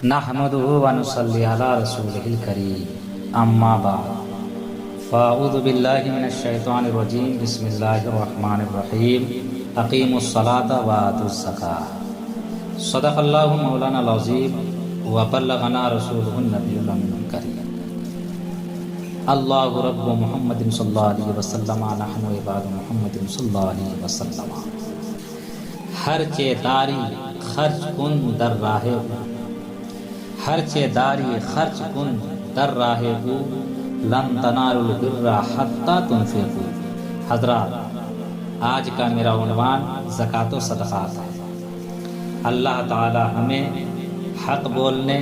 نحمده ونصلي على رسوله الكريم اما بعد فاعوذ بالله من الشیطان الرجیم بسم اللہ الرحمن الرحیم اقیموا الصلاة وآتوا الزکاة صدق اللہ مولانا العظیم وبلغنا رسوله النبی الامین الکریم اللہ رب محمد صلی اللہ علیہ وسلم نحن عباد محمد صلی اللہ علیہ وسلم ہر چے داری خرچ کن در راہ ہر چے داری خرچ کن در راہ او لن تنالوا البر حتی تنفقوا۔ حضرات، آج کا میرا عنوان زکوٰۃ و صدقات ہے۔ اللہ تعالی ہمیں حق بولنے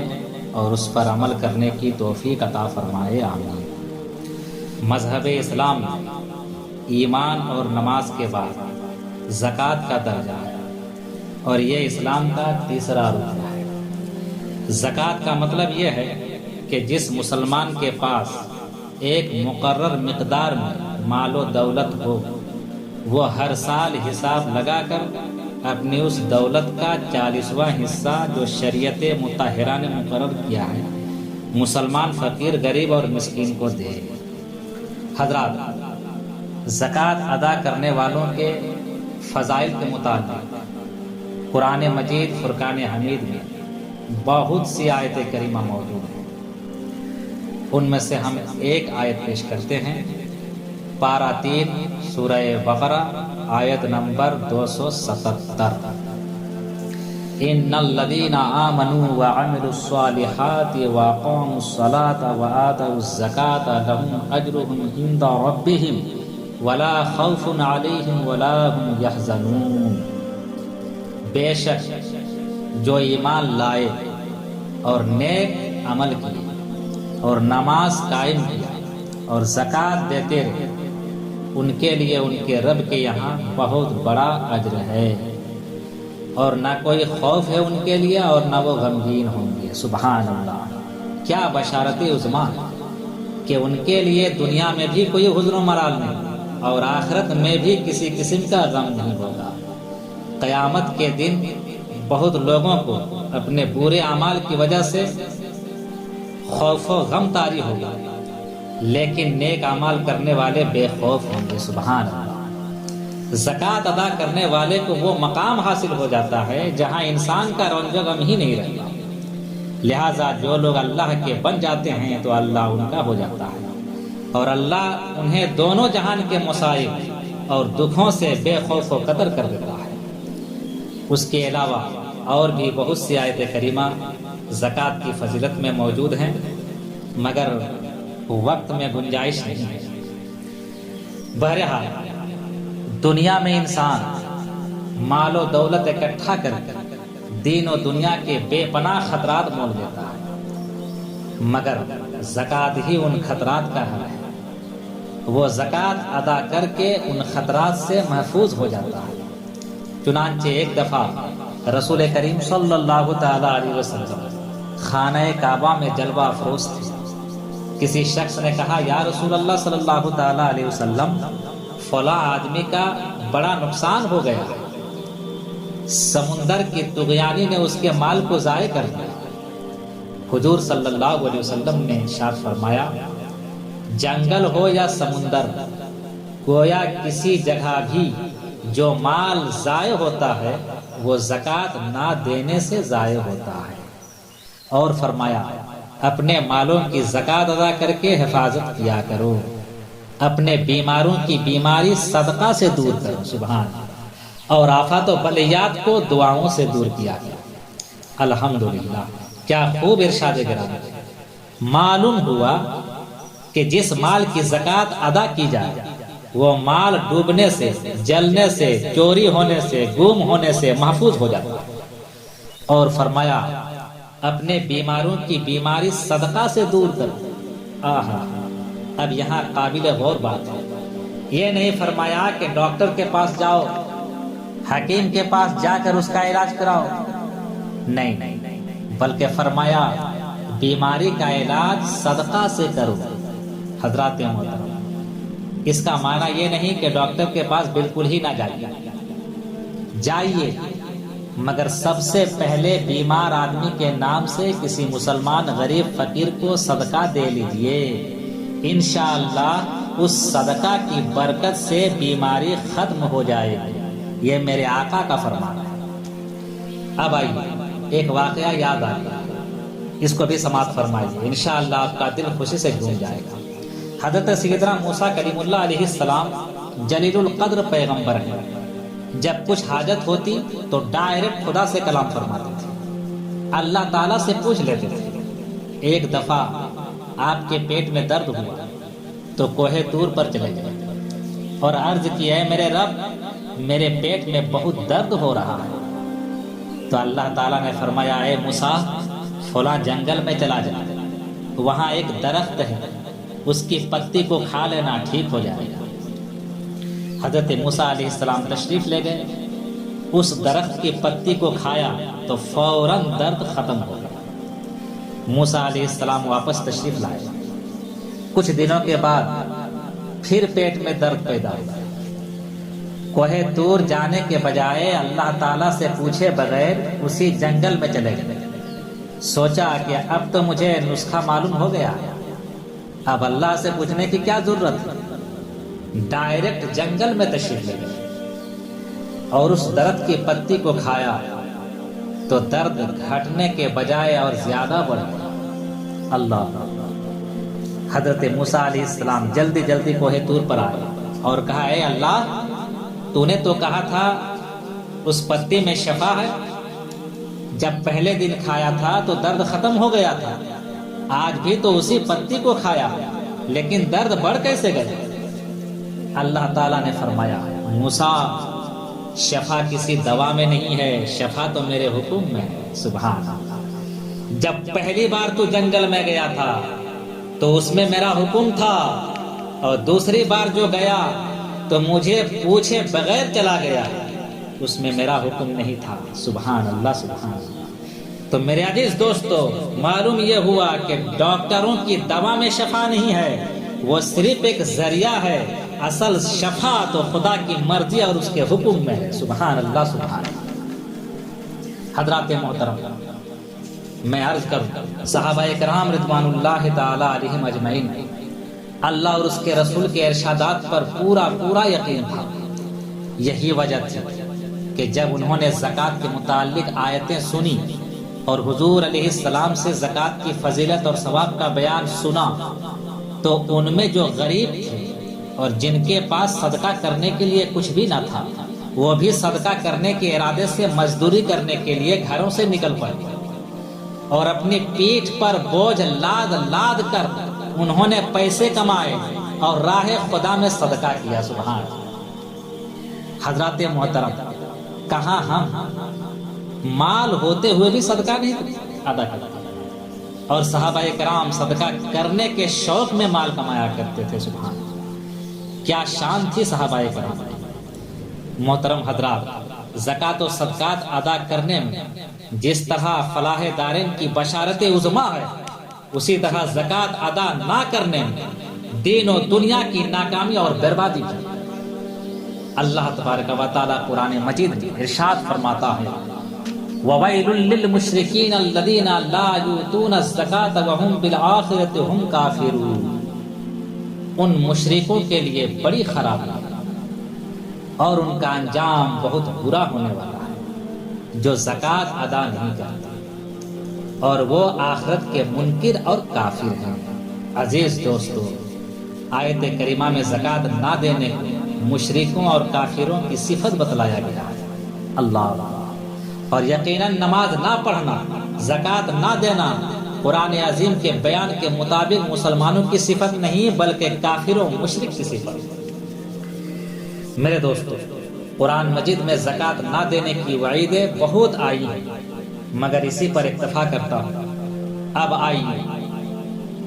اور اس پر عمل کرنے کی توفیق عطا فرمائے، آمین۔ مذہب اسلام میں ایمان اور نماز کے بعد زکوٰۃ کا درجہ ہے اور یہ اسلام کا تیسرا رکن ہے۔ زکوٰۃ کا مطلب یہ ہے کہ جس مسلمان کے پاس ایک مقرر مقدار میں مال و دولت ہو، وہ ہر سال حساب لگا کر اپنی اس دولت کا 40واں حصہ جو شریعت مطہرہ نے مقرر کیا ہے مسلمان فقیر، غریب اور مسکین کو دے۔ حضرات، زکوٰۃ ادا کرنے والوں کے فضائل کے مطابق قرآن مجید فرقان حمید میں بہت سی آیت کریمہ موجود ہیں۔ ان میں سے ہم ایک آیت پیش کرتے ہیں، پارہ 3 سورہ بقرہ آیت نمبر 277۔ ان الذین آمنوا وعملوا الصالحات واقاموا الصلاة وآتوا الزکاة لهم اجرهم عند ربهم ولا خوف علیہم ولا هم یحزنون۔ بے شک جو ایمان لائے اور نیک عمل کیے اور نماز قائم کیا اور زکوٰۃ دیتے رہے، ان کے لیے ان کے رب کے یہاں بہت بڑا اجر ہے، اور نہ کوئی خوف ہے ان کے لیے اور نہ وہ غمگین ہوں گے۔ سبحان اللہ، کیا بشارت عظمیٰ ہے کہ ان کے لیے دنیا میں بھی کوئی حزن و ملال نہیں اور آخرت میں بھی کسی قسم کا غم نہیں ہوگا۔ قیامت کے دن بہت لوگوں کو اپنے برے اعمال کی وجہ سے خوف و غم طاری ہوگا، لیکن نیک اعمال کرنے والے بے خوف ہوں گے۔ سبحان اللہ، زکوٰۃ ادا کرنے والے کو وہ مقام حاصل ہو جاتا ہے جہاں انسان کا رنج و غم ہی نہیں رہتا۔ لہٰذا جو لوگ اللہ کے بن جاتے ہیں تو اللہ ان کا ہو جاتا ہے، اور اللہ انہیں دونوں جہان کے مصائب اور دکھوں سے بے خوف و قدر کر دیتا ہے۔ اس کے علاوہ اور بھی بہت سی آیت کریمہ زکوٰۃ کی فضیلت میں موجود ہیں، مگر وقت میں گنجائش نہیں ہے۔ بہرحال، دنیا میں انسان مال و دولت اکٹھا کر دین و دنیا کے بے پناہ خطرات مول لیتا ہے، مگر زکوٰۃ ہی ان خطرات کا حل ہے۔ وہ زکوٰۃ ادا کر کے ان خطرات سے محفوظ ہو جاتا ہے۔ چنانچہ ایک دفعہ رسول کریم صلی اللہ تعالی علیہ وسلم خانہ کعبہ میں جلوہ افروز تھے۔ کسی شخص نے کہا، یا رسول اللہ صلی اللہ تعالی علیہ وسلم، فلاں آدمی کا بڑا نقصان ہو گیا، سمندر کی طغیانی نے اس کے مال کو ضائع کر دیا۔ حضور صلی اللہ علیہ وسلم نے ارشاد فرمایا، جنگل ہو یا سمندر، گویا کسی جگہ بھی جو مال ضائع ہوتا ہے وہ زکوٰۃ نہ دینے سے ضائع ہوتا ہے۔ اور فرمایا، اپنے مالوں کی زکوٰۃ ادا کر کے حفاظت کیا کرو، اپنے بیماروں کی بیماری صدقہ سے دور کرو، سبحان اللہ، اور آفات و بلیات کو دعاؤں سے دور کیا کرو۔ الحمدللہ، کیا خوب ارشاد گرامی۔ معلوم ہوا کہ جس مال کی زکوٰۃ ادا کی جائے وہ مال ڈوبنے سے، جلنے سے، چوری ہونے سے، گم ہونے سے محفوظ ہو جاتا ہے۔ اور فرمایا، اپنے بیماروں کی بیماری صدقہ سے دور کرو۔ آہا، اب یہاں قابل غور بات ہے، یہ نہیں فرمایا کہ ڈاکٹر کے پاس جاؤ، حکیم کے پاس جا کر اس کا علاج کراؤ، نہیں، بلکہ فرمایا بیماری کا علاج صدقہ سے کرو۔ حضرات محترم، اس کا معنی یہ نہیں کہ ڈاکٹر کے پاس بالکل ہی نہ جائیے، مگر سب سے پہلے بیمار آدمی کے نام سے کسی مسلمان غریب فقیر کو صدقہ دے لیجئے، انشاءاللہ اس صدقہ کی برکت سے بیماری ختم ہو جائے گی۔ یہ میرے آقا کا فرمان ہے۔ اب آئیے ایک واقعہ یاد آ گیا، اس کو بھی سماعت فرمائیے، انشاءاللہ آپ کا دل خوشی سے جھوم جائے گا۔ حضرت سیدنا موسیٰ کلیم اللہ علیہ السلام جلیل القدر پیغمبر ہیں۔ جب کچھ حاجت ہوتی تو ڈائریکٹ خدا سے کلام فرماتے تھے، اللہ تعالیٰ سے پوچھ لیتے تھے۔ ایک دفعہ آپ کے پیٹ میں درد ہوا تو کوہ طور پر چلے گئے اور عرض کی، اے میرے رب میرے پیٹ میں بہت درد ہو رہا ہے۔ تو اللہ تعالیٰ نے فرمایا، اے موسیٰ فلاں جنگل میں چلا جا، وہاں ایک درخت ہے، اس کی پتی کو کھا لینا، ٹھیک ہو جائے گا۔ حضرت موسیٰ علیہ السلام تشریف لے گئے، اس درخت کی پتی کو کھایا تو فوراً درد ختم ہو گیا۔ موسیٰ علیہ السلام واپس تشریف لائے، کچھ دنوں کے بعد پھر پیٹ میں درد پیدا ہوا۔ کوہ طور جانے کے بجائے اللہ تعالیٰ سے پوچھے بغیر اسی جنگل میں چلے گئے۔ سوچا کہ اب تو مجھے نسخہ معلوم ہو گیا، اب اللہ سے پوچھنے کی کیا ضرورت ہے۔ ڈائریکٹ جنگل میں تشریف لے گئے اور اس درخت کی پتی کو کھایا تو درد گھٹنے کے بجائے اور زیادہ بڑھ گیا۔ اللہ! حضرت موسیٰ علیہ السلام جلدی جلدی کوہ طور پر آئے اور کہا، اے اللہ تو نے تو کہا تھا اس پتی میں شفا ہے، جب پہلے دن کھایا تھا تو درد ختم ہو گیا تھا، آج بھی تو اسی پتی کو کھایا لیکن درد بڑھ کیسے گئے؟ اللہ تعالیٰ نے فرمایا، موسیٰ شفا کسی دوا میں نہیں ہے، شفا تو میرے حکم میں ہے۔ سبحان اللہ! جب پہلی بار تو جنگل میں گیا تھا تو اس میں میرا حکم تھا، اور دوسری بار جو گیا تو مجھے پوچھے بغیر چلا گیا، اس میں میرا حکم نہیں تھا۔ سبحان اللہ سبحان اللہ! تو میرے عزیز دوستو، معلوم یہ ہوا کہ ڈاکٹروں کی دوا میں شفا نہیں ہے، وہ صرف ایک ذریعہ ہے، اصل شفا تو خدا کی مرضی اور اس کے حکم میں ہے۔ سبحان اللہ سبحان اللہ! حضرات محترم، میں عرض کروں، صحابہ کرام رضوان اللہ تعالی علیہم اجمعین اللہ اور اس کے رسول کے ارشادات پر پورا یقین تھا۔ یہی وجہ تھی کہ جب انہوں نے زکوٰۃ کے متعلق آیتیں سنی اور حضور علیہ السلام سے زکوٰۃ کی فضیلت اور ثواب کا بیان سنا تو ان میں جو غریب تھے اور جن کے پاس صدقہ کرنے کے لیے کچھ بھی نہ تھا، وہ بھی صدقہ کرنے کے ارادے سے مزدوری کرنے کے لیے گھروں سے نکل پڑے اور اپنی پیٹھ پر بوجھ لاد لاد کر انہوں نے پیسے کمائے اور راہ خدا میں صدقہ کیا۔ سبحان اللہ! حضرات محترم، کہاں ہم مال ہوتے ہوئے بھی صدقہ نہیں ادا کرتے، اور صحابہ کرام صدقہ کرنے کے شوق میں مال کمایا کرتے تھے۔ سبحان اللہ! کیا شان تھی صحابہ کرام! محترم حضرات، زکوٰۃ و صدقات ادا کرنے میں جس طرح فلاح دارین کی بشارت عظمیٰ ہے، اسی طرح زکوٰۃ ادا نہ کرنے میں دین و دنیا کی ناکامی اور بربادی ہے۔ اللہ تبارک و تعالی قرآن مجید میں ارشاد فرماتا ہے، وَوَيْلٌ لِّلْمُشْرِكِينَ الَّذِينَ لَا يُؤْتُونَ الزَّكَاةَ وَهُمْ بِالْآخِرَةِ هُمْ كَافِرُونَ۔ ان مشرکوں کے لیے بڑی خرابی اور ان کا انجام بہت برا ہونے والا ہے جو زکوٰۃ ادا نہیں کرتے اور وہ آخرت کے منکر اور کافر ہیں۔ عزیز دوستو، آیت کریمہ میں زکوٰۃ نہ دینے کو مشرکوں اور کافروں کی صفت بتلایا گیا ہے۔ اللہ! اور یقیناً نماز نہ پڑھنا، زکوٰۃ نہ دینا قرآن عظیم کے بیان کے مطابق مسلمانوں کی صفت نہیں بلکہ کافروں مشرک کی صفت۔ میرے دوستو، قرآن مجید میں زکوٰۃ نہ دینے کی وعیدیں بہت آئی ہیں، مگر اسی پر اکتفا کرتا ہوں۔ اب آئیے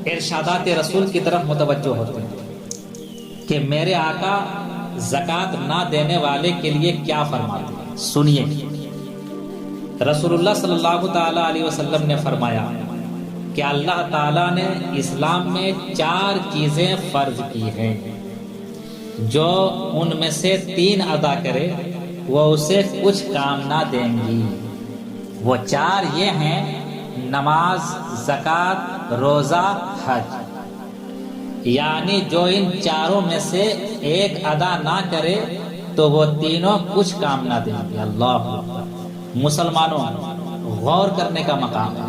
ارشادات رسول کی طرف متوجہ ہوتے ہیں کہ میرے آقا زکوٰۃ نہ دینے والے کے لیے کیا فرماتے ہیں۔ سنیے، رسول اللہ صلی اللہ تعالی علیہ وسلم نے فرمایا کہ اللہ تعالیٰ نے اسلام میں 4 چیزیں فرض کی ہیں، جو ان میں سے 3 ادا کرے وہ اسے کچھ کام نہ دیں گی۔ وہ چار یہ ہیں: نماز، زکوٰۃ، روزہ، حج۔ یعنی جو ان چاروں میں سے ایک ادا نہ کرے تو وہ تینوں کچھ کام نہ دیں گے۔ اللہ اکبر۔ مسلمانوں، غور کرنے کا مقام ہے۔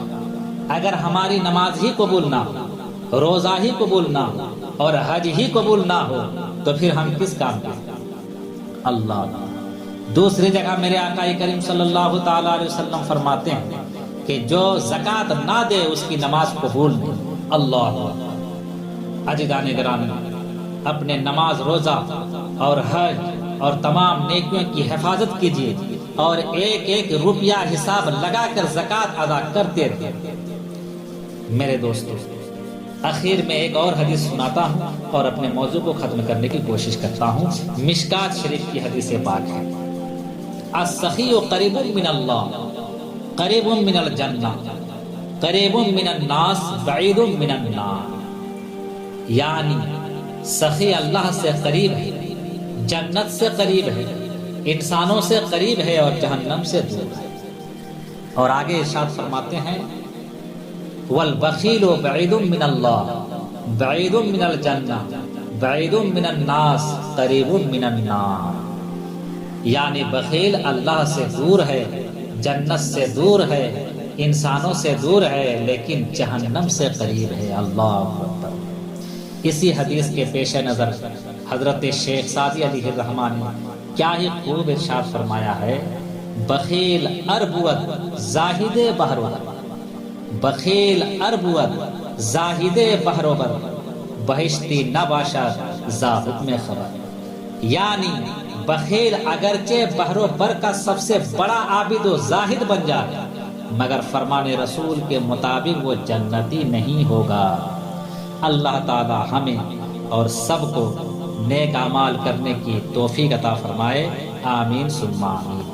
اگر ہماری نماز ہی قبول نہ ہو، روزہ ہی قبول نہ ہو اور حج ہی قبول نہ ہو تو پھر ہم کس کام کے؟ اللہ۔ دوسری جگہ میرے آقا کریم صلی اللہ تعالی علیہ وسلم فرماتے ہیں کہ جو زکوٰۃ نہ دے اس کی نماز قبول نہیں۔ اللہ۔ عزیزان گرامی، اپنے نماز، روزہ اور حج اور تمام نیکیوں کی حفاظت کیجیے اور ایک ایک روپیہ حساب لگا کر زکوٰۃ ادا کرتے رہے۔ میرے دوستو، آخر میں ایک اور حدیث سناتا ہوں اور اپنے موضوع کو ختم کرنے کی کوشش کرتا ہوں۔ مشکات شریف کی حدیث پاک ہے: السخی قریب من اللہ، قریب من الجنہ، قریب من الناس، بعید من النار۔ یعنی سخی اللہ سے قریب ہے، جنت سے قریب ہے، انسانوں سے قریب ہے اور جہنم سے دور ہے۔ اور آگے ارشاد فرماتے ہیں: والبخیل بعید من اللہ، بعید من الجنہ، بعید من الناس، قریب من النار۔ یعنی بخیل اللہ سے دور ہے، جنت سے دور ہے، انسانوں سے دور ہے، لیکن جہنم سے قریب ہے۔ اللہ اکبر۔ اسی حدیث کے پیش نظر حضرت شیخ سعدی علیہ الرحمن نے کیا ہی خوب ارشاد فرمایا ہے: بخیل اربود زاہد بہرور، بخیل اربود زاہد بہروبر، بہشتی نہ باشد ذا حکم خبر۔ یعنی بخیل اگرچہ بحر و بر کا سب سے بڑا عابد و زاہد بن جائے مگر فرمان رسول کے مطابق وہ جنتی نہیں ہوگا۔ اللہ تعالی ہمیں اور سب کو نیک اعمال کرنے کی توفیق عطا فرمائے۔ آمین ثم آمین۔